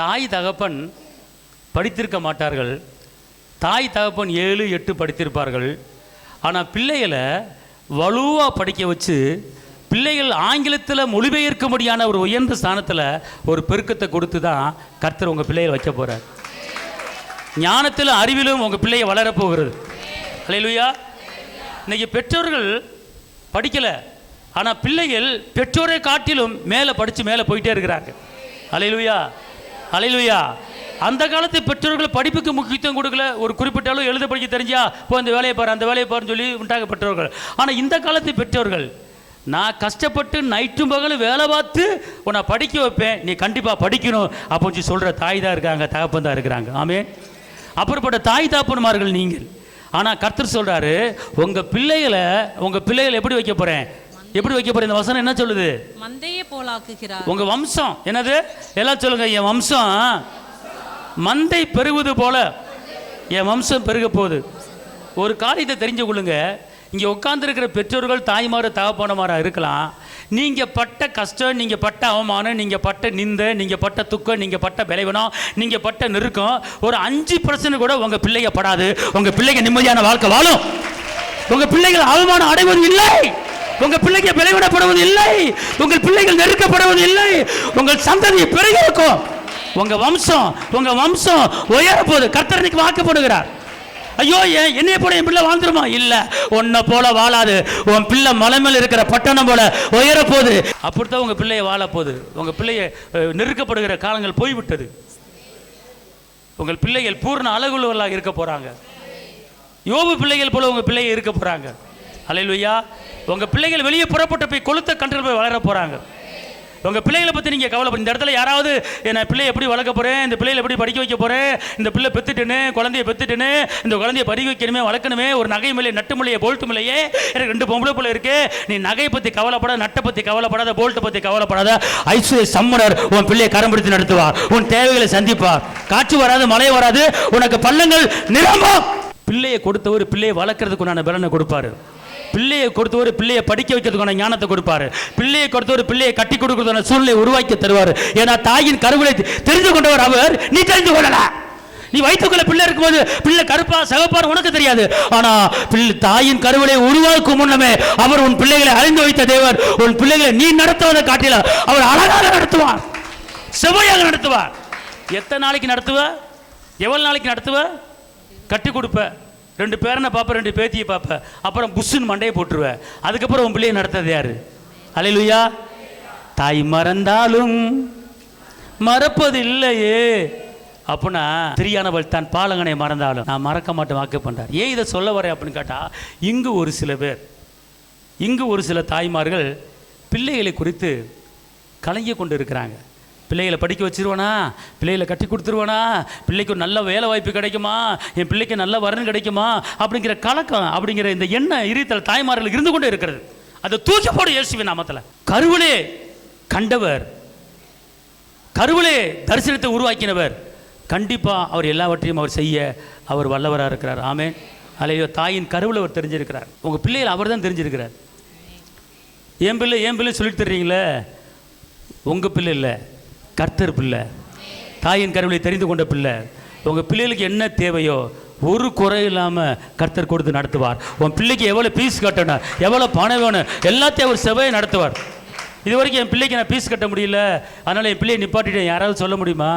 தாய் தகப்பன் படித்திருக்க மாட்டார்கள். தாய் தகப்பன் 7-8 படித்திருப்பார்கள். ஆனால் பிள்ளைகளை வலுவாக படிக்க வச்சு பிள்ளைகள் ஆங்கிலத்தில் மொழிபெயர்க்கும்படியான ஒரு உயர்ந்த ஸ்தானத்தில் ஒரு பெருக்கத்தை கொடுத்து தான் கர்த்தர் உங்கள் பிள்ளைகளை வைக்க போகிறார். ஞானத்தில் அறிவிலும் உங்கள் பிள்ளையை வளரப்போகிறது. அல்லேலூயா. இன்னைக்கு பெற்றோர்கள் படிக்கலை, ஆனால் பிள்ளைகள் பெற்றோரை காட்டிலும் மேலே படித்து மேலே போயிட்டே இருக்கிறாங்க. அல்லேலூயா, அல்லேலூயா. அந்த காலத்து பெற்றோர்கள் படிப்புக்கு முக்கியத்துவம் கொடுக்கல. ஒரு குறிப்பிட்ட அளவு எழுத படிக்க தெரிஞ்சா இப்போ இந்த வேலையை பாரு, அந்த வேலையை பாருன்னு சொல்லி உண்டாக பெற்றோர்கள். ஆனால் இந்த காலத்து பெற்றோர்கள், நான் கஷ்டப்பட்டு நைட்டும் பகலும் வேலை பார்த்து உன்னை படிக்க வைப்பேன், நீ கண்டிப்பாக படிக்கணும் அப்படின்னு சொல்கிற தாய் தான் இருக்காங்க, தகப்பன் தான் இருக்கிறாங்க. ஆமே. அப்படிப்பட்ட தாய் தகப்பன்மார்கள் நீங்கள். ஆனால் கர்த்தர் சொல்கிறாரு, உங்கள் பிள்ளைகளை எப்படி வைக்க போகிறேன்? எப்படி வைக்க போகிறேன்? இந்த வசனம் என்ன சொல்லுது? மந்தையை போலாக்குகிறார். உங்கள் வம்சம் என்னது? எல்லாம் சொல்லுங்க, என் வம்சம் மந்தை பெருகுவது போல என் வம்சம் பெருக போகுது. ஒரு காரியத்தை தெரிஞ்சு கொள்ளுங்க, இங்கே உட்கார்ந்துருக்கிற பெற்றோர்கள் தாய்மார் தகப்பனமாராக இருக்கலாம். நீங்கள் பட்ட கஷ்டம், நீங்கள் பட்ட அவமானம், நீங்கள் பட்ட நிந்தை, நீங்கள் பட்ட துக்கம், நீங்கள் பட்ட விளைவனம், நீங்கள் பட்ட நெருக்கம் ஒரு 5% கூட உங்கள் பிள்ளைங்க படாது. உங்கள் பிள்ளைங்க நிம்மதியான வாழ்க்கை வாழும். உங்கள் பிள்ளைகள் அவமானம் அடைவது இல்லை, உங்கள் பிள்ளைங்க விளைவிடப்படுவது இல்லை, உங்கள் பிள்ளைகள் நெருக்கப்படுவது இல்லை, உங்கள் சந்ததியை பெருகி இருக்கும். உங்க வம்சம் உயர போது. கர்த்தர் இன்னைக்கு வாக்குப்படுகிறார். ஐயோ என்னைய போல என் பிள்ளை வாழ்ந்துருமா? இல்ல, உன்னை போல வாழாது. உன் பிள்ளை மலை மேல இருக்கிற பட்டணம் போல உயர போது. அப்படித்தான் உங்க பிள்ளைய வாழ போகுது. உங்க பிள்ளைய நெருக்கப்படுகிற காலங்கள் போய்விட்டது. உங்கள் பிள்ளைகள் பூர்ண அழகுள்ளவர்களாக இருக்க போறாங்க. யோபு பிள்ளைகள் போல உங்க பிள்ளைய இருக்க போறாங்க. அல்லேலூயா. உங்க பிள்ளைகள் வெளியே புறப்பட்டு போய் கொளுத்த கன்றுகள் போய் வளர போறாங்க. உங்கள் பிள்ளைகளை பற்றி நீங்கள் கவலைப்பட. இந்த இடத்துல யாராவது என்ன பிள்ளையை எப்படி வளர்க்க போகிறேன், இந்த பிள்ளைகளை எப்படி படிக்க வைக்க போகிறேன், இந்த பிள்ளை பெற்றுட்டுன்னு குழந்தைய பெற்றுட்டுன்னு இந்த குழந்தைய படிக்க வைக்கணுமே வளர்க்கணுமே, ஒரு நகை மில்லையே நட்டு மில்லையே போல்ட்டு மில்லையே, எனக்கு 2 பொம்பளை பிள்ளை இருக்கு, நீ நகையை பற்றி கவலைப்படாத, நட்டை பற்றி கவலைப்படாத, போல்ட்டை பற்றி கவலைப்படாத. ஐஸ்வர்ய சம்மனர் உன் பிள்ளையை கரம் பிடித்து நடத்துவார், உன் தேவைகளை சந்திப்பார். காற்று வராது, மழை வராது, உனக்கு பள்ளங்கள் நிரம்பும். பிள்ளையை கொடுத்தவர் பிள்ளையை வளர்க்கறதுக்கு உண்டான பலனை கொடுப்பாரு. பிள்ளையை கொடுத்தவர் பிள்ளையை படிக்க வைக்கிறதுக்கான ஞானத்தை கொடுப்பாரு. பிள்ளையை கொடுத்தவர் பிள்ளையை கட்டி கொடுக்கறதுக்கான சூழ்நிலை உருவாக்கி தருவார். ஏன்னா தாயின் கருவிலை தெரிந்து கொண்டவர் அவர், நீ தெரிந்து கொள்ளல. நீ வயிற்றுக்குள்ள பிள்ளை இருக்கும்போது பிள்ளை கருப்பா சகப்பார் உனக்கு தெரியாது. ஆனா தாயின் கருவிலை உருவாக்கும் முன்னமே அவர் உன் பிள்ளைகளை அறிந்து வைத்த தேவர். உன் பிள்ளைகளை நீ நடத்துவதை காட்டில அவர் அழகாக நடத்துவார், செவ்வையாக நடத்துவார். எத்தனை நாளைக்கு நடத்துவ, எவ்வளவு நாளைக்கு நடத்துவ? கட்டி கொடுப்ப, 2 பேரனை பார்ப்ப, 2 பேத்தியை பார்ப்ப, அப்புறம் புஷ்ஷுன்னு மண்டையை போட்டுருவ. அதுக்கப்புறம் உன் பிள்ளையை நடத்துறது யாரு? அல்லேலூயா. தாய் மறந்தாலும் மறப்பதில்லையே அப்படின்னா, திரியானவள் தான் பாலங்கனை மறந்தாலும் நான் மறக்க மாட்டேன் வாக்கு பண்றார். ஏன் இதை சொல்ல வரேன் அப்படின்னு கேட்டா, இங்கு ஒரு சில பேர், இங்கு ஒரு சில தாய்மார்கள் பிள்ளைகளை குறித்து கலங்கி கொண்டு இருக்கிறாங்க. பிள்ளைகளை படிக்க வச்சிருவானா, பிள்ளைகளை கட்டி கொடுத்துருவானா, பிள்ளைக்கு ஒரு நல்ல வேலை வாய்ப்பு கிடைக்குமா, என் பிள்ளைக்கு நல்ல வரன் கிடைக்குமா அப்படிங்கிற கலக்கம், அப்படிங்கிற இந்த எண்ணம் இருத்தல் தாய்மார்களுக்கு இருந்து கொண்டே இருக்கிறது. அதை தூக்கி போடு இயேசுவின் நாமத்தில். கருவிலே கண்டவர், கருவிலே தரிசனத்தை உருவாக்கினவர், கண்டிப்பாக அவர் எல்லாவற்றையும் அவர் செய்ய அவர் வல்லவராக இருக்கிறார். ஆமென். அல்லேலூயா. தாயின் கருவில் அவர் தெரிஞ்சிருக்கிறார். உங்கள் பிள்ளைகள் அவர் தான் தெரிஞ்சிருக்கிறார். என் பிள்ளை சொல்லிட்டு தர்றீங்களே, உங்கள் பிள்ளை இல்லை, கர்த்தர் பிள்ளை, தாயின் கருவிலை தெரிந்து கொண்ட பிள்ளை. உங்கள் பிள்ளைகளுக்கு என்ன தேவையோ ஒரு குறை இல்லாமல் கர்த்தர் கொடுத்து நடத்துவார். உன் பிள்ளைக்கு எவ்வளோ ஃபீஸ் கட்டணும், எவ்வளோ பணம் வேணும், எல்லாத்தையும் அவர் செவ்வாயை நடத்துவார். இது வரைக்கும் என் பிள்ளைக்கு நான் ஃபீஸ் கட்ட முடியல, அதனால் என் பிள்ளையை நிப்பாட்டிட்டேன், யாராவது சொல்ல முடியுமா?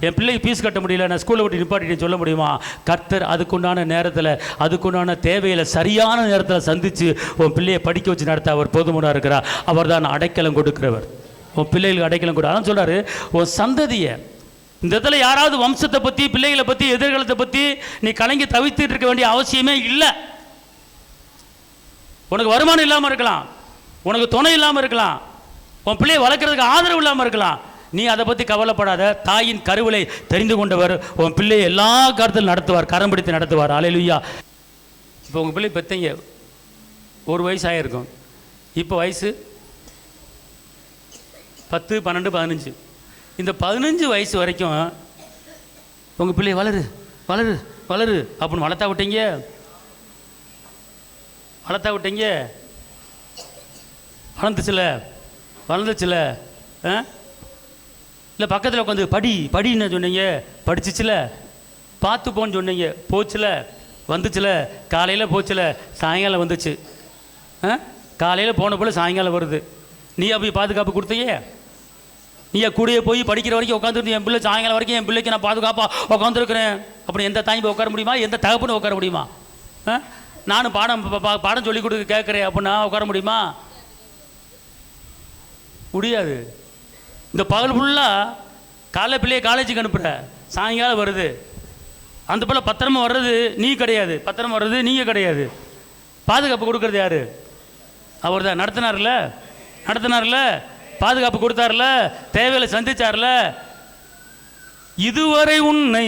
என் பிள்ளைக்கு ஃபீஸ் கட்ட முடியல, நான் ஸ்கூலை விட்டு நிப்பாட்டிட்டேன்னு சொல்ல முடியுமா? கர்த்தர் அதுக்குண்டான நேரத்தில், அதுக்குண்டான தேவையில் சரியான நேரத்தில் சந்தித்து உன் பிள்ளையை படிக்க வச்சு நடத்த அவர் போதுமானவராக இருக்கிறார். அவர் தான் அடைக்கலம் கொடுக்கிறவர். உன் பிள்ளைகளுக்கு அடைக்கலம் கொடு. அதான் சொல்கிறாரு, உன் சந்ததியை, இந்த இடத்துல யாராவது வம்சத்தை பற்றி, பிள்ளைகளை பற்றி, எதிர்காலத்தை பற்றி நீ கலங்கி தவித்துட்டு இருக்க வேண்டிய அவசியமே இல்லை. உனக்கு வருமானம் இல்லாமல் இருக்கலாம், உனக்கு துணை இல்லாமல் இருக்கலாம், உன் பிள்ளையை வளர்க்குறதுக்கு ஆதரவு இல்லாமல் இருக்கலாம். நீ அதை பற்றி கவலைப்படாத. தாயின் கருவிலை தெரிந்து கொண்டவர் உன் பிள்ளையை எல்லா காலத்திலும் நடத்துவார், கரம் பிடித்து நடத்துவார். அல்லேலூயா. இப்போ உங்கள் பிள்ளை பெற்றீங்க, 1 வயசு ஆகிருக்கும், இப்போ வயசு 10, 12, 15. இந்த 15 வயசு வரைக்கும் உங்கள் பிள்ளை வளரு வளரு வளரு அப்படின்னு வளர்த்தா விட்டீங்க, வளர்ந்துச்சுல. இல்லை பக்கத்தில் உட்காந்து படின்னு சொன்னீங்க, படிச்சிச்சுல. பார்த்து போன்னு சொன்னீங்க, போச்சுல. வந்துச்சுல. காலையில் போச்சுல, சாயங்காலம் வந்துச்சு. காலையில் போன போல் சாயங்காலம் வருது. நீயா போய் பாதுகாப்பு கொடுத்தையே? நீயா கூடயே போய் படிக்கிற வரைக்கும் உட்காந்துருந்து என் பிள்ளை சாயங்காலம் வரைக்கும் என் பிள்ளைக்கு நான் பாதுகாப்பாக உட்காந்துருக்கிறேன் அப்படி எந்த தாய் போய் உட்கார முடியுமா? எந்த தகப்பனும் உட்கார முடியுமா? நானும் பாடம் சொல்லிக் கொடுக்க கேட்குறேன் அப்படின்னா உட்கார முடியுமா? முடியாது. இந்த பகல் ஃபுல்லாக காலைல பிள்ளையை காலேஜுக்கு அனுப்புகிற, சாயங்காலம் வருது. அந்த பிள்ளை பத்திரமா வர்றது நீ கிடையாது, பத்திரமா வர்றது நீங்கள் கிடையாது. பாதுகாப்பு கொடுக்குறது யார்? அவர் தான். நடத்தினார்ல, பாதுகாப்பு கொடுத்தார்ல, தேவையில சந்திச்சார்ல. இதுவரை உன்னை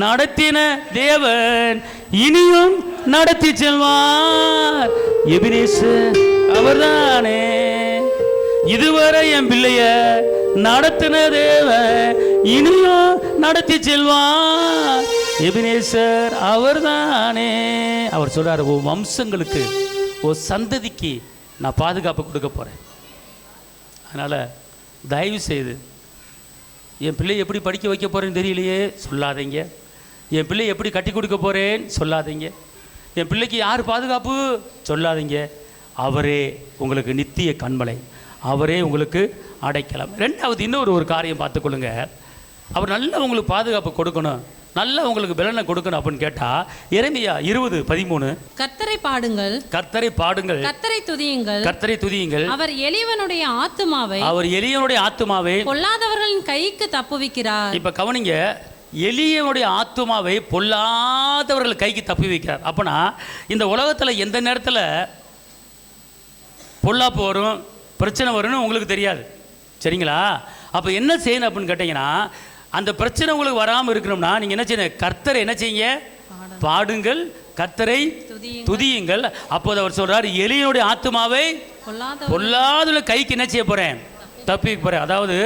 நடத்தின தேவன் இனியும் நடத்தி செல்வார். எபினேசர் அவர்தானே. இதுவரை என் பிள்ளைய நடத்தின தேவன் இனியும் நடத்தி செல்வார். எபினேசர் அவர்தானே. அவர் சொல்றாரு, ஓ வம்சங்களுக்கு, ஓ சந்ததிக்கு நான் பாதுகாப்பு கொடுக்க போறேன். அதனால் தயவு செய்து என் பிள்ளையை எப்படி படிக்க வைக்க போகிறேன்னு தெரியலையே சொல்லாதீங்க. என் பிள்ளையை எப்படி கட்டி கொடுக்க போகிறேன்னு சொல்லாதீங்க. என் பிள்ளைக்கு யார் பாதுகாப்பு சொல்லாதீங்க. அவரே உங்களுக்கு நித்திய கண்மலை, அவரே உங்களுக்கு அடைக்கலம். ரெண்டாவது இன்னொரு காரியம் பார்த்துக்கொள்ளுங்க. அவர் நல்லா உங்களுக்கு பாதுகாப்பு கொடுக்கணும், நல்லா உங்களுக்கு பலனை கொடுக்கணும் அப்படின்னு கேட்டா, எரேமியா 20:13 கர்த்தரை பாடுங்கள், கர்த்தரை பாடுங்கள், கர்த்தரை துதியுங்கள், கர்த்தரை துதியுங்கள். அவர் எளியவனுடைய ஆத்துமாவை பொல்லாதவர்களின் கைக்கு தப்புவிக்கிறார். இப்ப கவனிங்க, எளியவனுடைய ஆத்துமாவை பொல்லாதவர்கள் கைக்கு தப்பி வைக்கிறார். அப்பனா இந்த உலகத்துல எந்த நேரத்தில் பொல்லாப்பு வரும், பிரச்சனை வரும்னு உங்களுக்கு தெரியாது. சரிங்களா? அப்போ என்ன செய்யணும் அப்படின்னு கேட்டிங்கன்னா, அந்த பிரச்சனை உங்களுக்கு வராமல் இருக்கணும்னா நீங்கள் என்ன செய்யணும்? கர்த்தரை என்ன செய்யுங்க? பாடுங்கள், கர்த்தரை துதியுங்கள். அப்போது அவர் சொல்றார், எலியனுடைய ஆத்துமாவை பொல்லாதுள்ள கைக்கு என்ன செய்ய போறேன்? தப்பி போறேன். அதாவது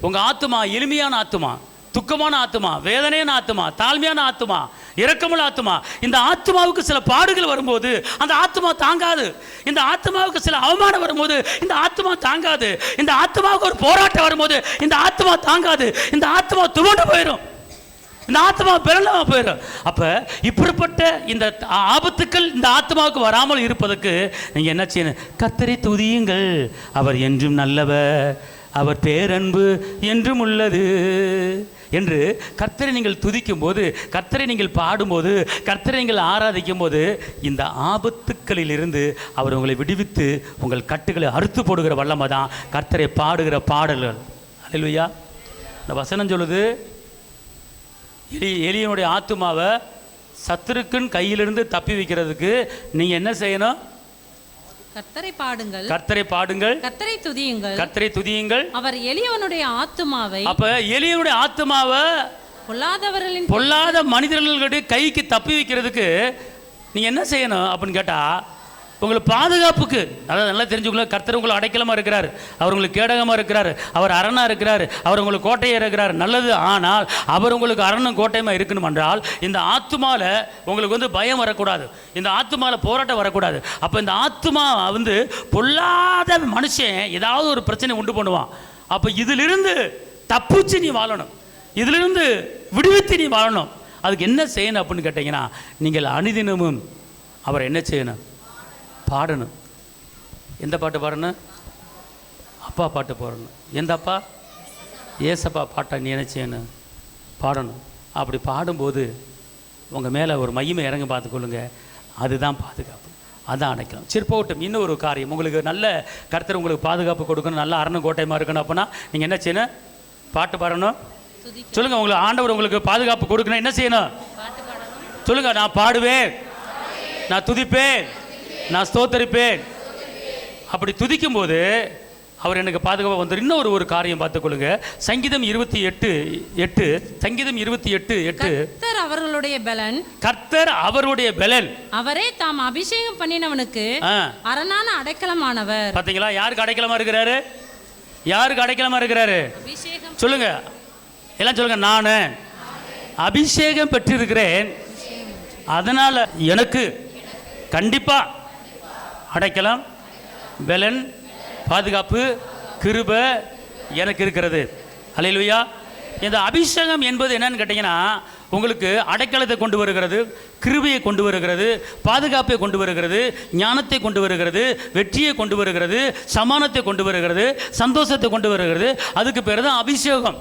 உங்க ஆத்துமா எளிமையான ஆத்துமா, துக்கமான ஆத்துமா, வேதனையான ஆத்துமா, தாழ்மையான ஆத்துமா, இரக்கமுள்ள ஆத்துமா. இந்த ஆத்துமாவுக்கு சில பாடுகள் வரும்போது அந்த ஆத்துமா தாங்காது. இந்த ஆத்துமாவுக்கு சில அவமானம் வரும்போது இந்த ஆத்துமா தாங்காது. இந்த ஆத்துமாவுக்கு ஒரு போராட்டம் வரும்போது இந்த ஆத்துமா தாங்காது. இந்த ஆத்துமா துவண்டு போயிடும். இந்த ஆத்மா பெறலாம போயிடும். அப்ப இப்படிப்பட்ட இந்த ஆபத்துக்கள் இந்த ஆத்மாவுக்கு வராமல் இருப்பதற்கு நீங்க என்ன செய்யணும்? கர்த்தரை துதியுங்கள், அவர் என்றும் நல்லவர், அவர் பேரன்பு என்றும் உள்ளது என்று கர்த்தரை நீங்கள் துதிக்கும் போது, கர்த்தரை நீங்கள் பாடும்போது, கர்த்தரை நீங்கள் ஆராதிக்கும் போது இந்த ஆபத்துக்களில் இருந்து அவர் உங்களை விடுவித்து உங்கள் கட்டுகளை அறுத்து போடுகிற வல்லமை தான் கர்த்தரை பாடுகிற பாடல்கள். அல்லேலூயா. இந்த வசனம் சொல்லுது, எலியனுடைய ஆத்துமாவை சத்துருக்கின் கையிலிருந்து தப்பி வைக்கிறதுக்கு நீங்க என்ன செய்யணும்? கர்த்தரை பாடுங்கள், கர்த்தரை பாடுங்கள், கர்த்தரை துதியுங்கள், கர்த்தரை துதியுங்கள். அவர் எலியவனுடைய ஆத்துமாவை, அப்ப எலியனுடைய ஆத்துமாவை பொல்லாத மனிதர்களுடைய கைக்கு தப்பி வைக்கிறதுக்கு நீங்க என்ன செய்யணும் அப்படின்னு கேட்டா, உங்களுக்கு பாதுகாப்புக்கு, அதாவது நல்லா தெரிஞ்சுக்கணும், கர்த்தர் உங்களை அடைக்கலமாக இருக்கிறார், அவர் உங்களுக்கு கேடகமாக இருக்கிறார், அவர் அரணாக இருக்கிறார், அவர் உங்களுக்கு கோட்டையாக இருக்கிறார். நல்லது. ஆனால் அவர் உங்களுக்கு அரணும் கோட்டையமாக இருக்கணும் என்றால் இந்த ஆத்துமாவில் உங்களுக்கு வந்து பயம் வரக்கூடாது, இந்த ஆத்துமாவில் போராட்டம் வரக்கூடாது. அப்போ இந்த ஆத்துமா வந்து பொல்லாத மனுஷன் ஏதாவது ஒரு பிரச்சனை உண்டு பண்ணுவான். அப்போ இதிலிருந்து தப்பிச்சு நீ வாழணும், இதிலிருந்து விடுவித்து நீ வாழணும். அதுக்கு என்ன செய்யணும் அப்படின்னு கேட்டிங்கன்னா, நீங்கள் அனுதினமும் அவர் என்ன செய்யணும்? பாடணும். எந்த பாட்டு பாடணும்? அப்பா பாட்டு பாடணும். எந்த அப்பா? ஏசப்பா பாட்டை நீ என்ன செய்யணும்? பாடணும். அப்படி பாடும்போது உங்கள் மேலே ஒரு மகிமை இறங்க பார்த்துக்கொள்ளுங்க. அதுதான் பாதுகாப்பு, அதான் அடைக்கலாம். சரி போகட்டும். இன்னும் ஒரு காரியம், உங்களுக்கு நல்ல கர்த்தர் உங்களுக்கு பாதுகாப்பு கொடுக்கணும், நல்ல அரணு கோட்டையமாக இருக்கணும் அப்படின்னா நீங்கள் என்ன செய்யணும்? பாட்டு பாடணும். சொல்லுங்கள், உங்களுக்கு ஆண்டவர் உங்களுக்கு பாதுகாப்பு கொடுக்கணும், என்ன செய்யணும்? சொல்லுங்கள். நான் பாடுவேன், நான் துதிப்பேன், நான் ஸ்தோத்தரிப்பேன். அப்படி துதிக்கும் போது அவர் எனக்கு பாதுகாப்பாக வந்துடும். இன்னும் ஒரு காரியம் பார்த்துக்கொள்ளுங்க. சங்கீதம் 28:8, சங்கீதம் 28:8. கர்த்தர் அவர்களுடைய பலன், கர்த்தர் அவருடைய பலன், அவரே தாம் அபிஷேகம் பண்ணினவனுக்கு அரணான அடைக்கலமானவர். பார்த்தீங்களா? யாருக்கு அடைக்கலமா இருக்கிறாரு? யாருக்கு அடைக்கலமா இருக்கிறாரு? சொல்லுங்க, எல்லாம் சொல்லுங்க. நான் அபிஷேகம் பெற்றிருக்கிறேன், அதனால எனக்கு கண்டிப்பா அடைக்கலாம், பலன், பாதுகாப்பு, கிருபை எனக்கு இருக்கிறது. அல்லேலூயா. இந்த அபிஷேகம் என்பது என்னன்னு கேட்டிங்கன்னா, உங்களுக்கு அடைக்கலத்தை கொண்டு வருகிறது, கிருபையை கொண்டு வருகிறது, பாதுகாப்பை கொண்டு வருகிறது, ஞானத்தை கொண்டு வருகிறது, வெற்றியை கொண்டு வருகிறது, சமானத்தை கொண்டு வருகிறது, சந்தோஷத்தை கொண்டு வருகிறது. அதுக்கு பேர் தான் அபிஷேகம்.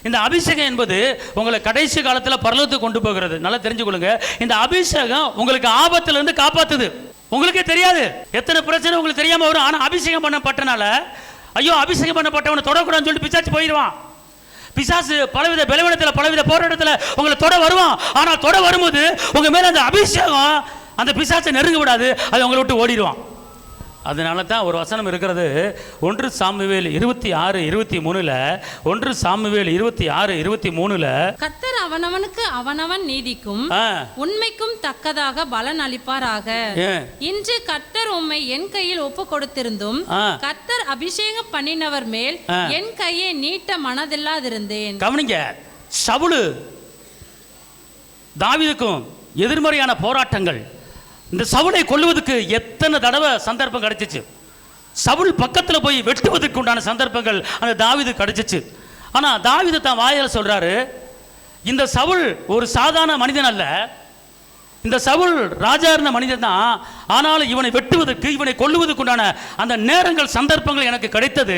இந்த அபிஷேகம் என்பது உங்களை கடைசி காலத்தில் பரலோகத்துக்கு கொண்டு போகிறது. நல்லா தெரிஞ்சுக்கொள்ளுங்க. இந்த அபிஷேகம் உங்களுக்கு ஆபத்திலிருந்து காப்பாற்றுது. உங்களுக்கே தெரியாது எத்தனை பிரச்சனை உங்களுக்கு தெரியாம வரும். ஆனா அபிஷேகம் பண்ணப்பட்டனால, ஐயோ அபிஷேகம் பண்ணப்பட்டவனை தொடக்கூடாதுன்னு சொல்லிட்டு பிசாசு போயிடுவான். பிசாசு பலவித பலவீனத்தில், பலவித போராட்டத்தில் உங்களை தொட வருவான். ஆனால் தொட வரும்போது உங்க மேல அந்த அபிஷேகம் அந்த பிசாசை நெருங்க விடாது, அது உங்களை விட்டு ஓடிடுவான். அதனால தான் ஒரு வசனம் இருக்கிறது, 1 சாமுவேல் 26:23. 1 சாமுவேல் 26:23. கர்த்தர் அவனவனுக்கு அவனவன் நீதிக்கும் உண்மைக்கும் தக்கதாக பலன் அளிப்பாராக. இன்று கர்த்தர் உம்மை என் கையில் ஒப்பு கொடுத்திருந்தும் கர்த்தர் அபிஷேகம் பண்ணினவர் மேல் என் கையை நீட்ட மனதில்லாதிருந்தேன். கவனிங்க, சவுலு தாவீதுக்கும் எதிர்மறையான போராட்டங்கள், இந்த சவுலை கொல்லுவதற்கு எத்தனை தடவை சந்தர்ப்பம் கிடைச்சிச்சு. சவுல் பக்கத்தில் போய் வெட்டுவதற்கு உண்டான சந்தர்ப்பங்கள் அந்த தாவீது கிடைச்சிச்சு. ஆனால் தாவீது தான் வாயால் சொல்றாரு, இந்த சவுல் ஒரு சாதாரண மனிதன் அல்ல, இந்த சவுல் ராஜா இருந்த மனிதன் தான். ஆனால் இவனை வெட்டுவதற்கு, இவனை கொல்லுவதற்கு உண்டான அந்த நேரங்கள், சந்தர்ப்பங்கள் எனக்கு கிடைத்தது.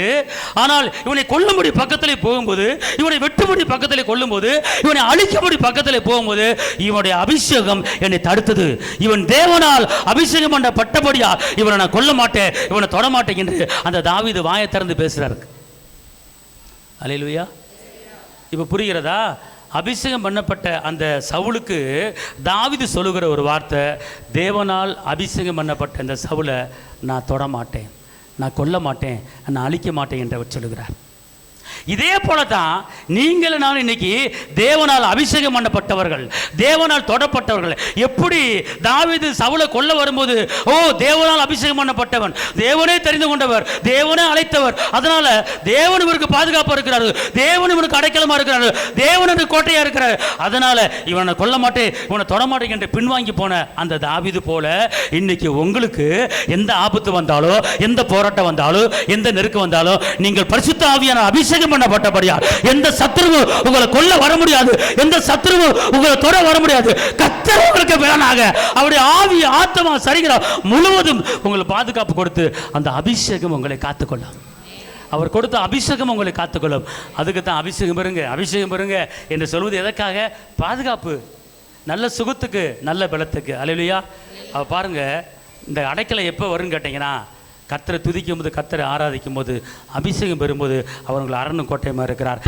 ஆனால் இவனை கொல்லும்படி பக்கத்திலே போகும்போது, இவனை வெட்டும்படி பக்கத்திலே கொல்லும்போது, இவனை அழிக்கும்படி பக்கத்திலே போகும்போது இவனுடைய அபிஷேகம் என்னை தடுத்தது. இவன் தேவனால் அபிஷேகம் பண்ணப்பட்டபடியா இவனை நான் கொல்ல மாட்டேன், இவனை தொட மாட்டேன் என்று அந்த தாவீது வாயை திறந்து பேசுறாரு. அல்லேலூயா. இப்போ புரிகிறதா? அபிஷேகம் பண்ணப்பட்ட அந்த சவுலுக்கு தாவீது சொல்லுகிற ஒரு வார்த்தை, தேவனால் அபிஷேகம் பண்ணப்பட்ட இந்த சவுலை நான் தொடமாட்டேன், நான் கொல்ல மாட்டேன், நான் அழிக்க மாட்டேன் என்று அவர் சொல்லுகிறார். இதே போல தான் நீங்கள் நான் இன்னைக்கு தேவனால் அபிஷேகம் பண்ணப்பட்டவர்கள், தேவனால் தொடப்பட்டவர்கள். எப்படி தாவீது சவுலை கொல்ல வரும்போது, ஓ தேவனால் அபிஷேகம் பண்ணப்பட்டவன், தேவனே தெரிந்து கொண்டவர், தேவனே அழைத்தவர், அதனால தேவன் இவருக்கு பாதுகாப்பாக இருக்கிறார், தேவன் இவனுக்கு அடைக்கலமா இருக்கிறார், தேவன் இவனுக்கு கோட்டையா இருக்கிறார், அதனால இவனை கொல்ல மாட்டேன், இவனை தொட மாட்டேன் என்று பின்வாங்கி போன அந்த தாவீது போல இன்னைக்கு உங்களுக்கு எந்த ஆபத்து வந்தாலோ, எந்த போராட்டம் வந்தாலோ, எந்த நெருக்கம் வந்தாலோ, நீங்கள் பரிசுத்த ஆவியான அபிஷேகம் பண்ணப்பட்டபடியா எந்த சத்துருவு உங்களை கொல்ல வர முடியாது, எந்த சத்துருவு உங்களை தொட வர முடியாது. கர்த்தர் உங்களுக்கு வேணாக அவருடைய ஆவி ஆத்மா சரீரம் முழுவதும் உங்களுக்கு பாதுகாப்பு கொடுத்து அந்த அபிஷேகம் உங்களை காத்துக்கொள்ளும். அவர் கொடுத்த அபிஷேகம் உங்களை காத்துக்கொள்ளும். அதுக்கு தான் அபிஷேகம் பெறுங்க, அபிஷேகம் பெறுங்க என்று சொல்வது எதற்காக? பாதுகாப்பு, நல்ல சுகத்துக்கு, நல்ல பலத்துக்கு. அல்லேலூயா. அவ பாருங்க, இந்த அடைக்கலை எப்போ வரும்னு கேட்டிங்கன்னா, கர்த்தரை துதிக்கும் போது, கர்த்தரை ஆராதிக்கும் போது, அபிஷேகம் பெறும்போது அவர் உங்களை அரணும் கோட்டையமாக இருக்கிறார்.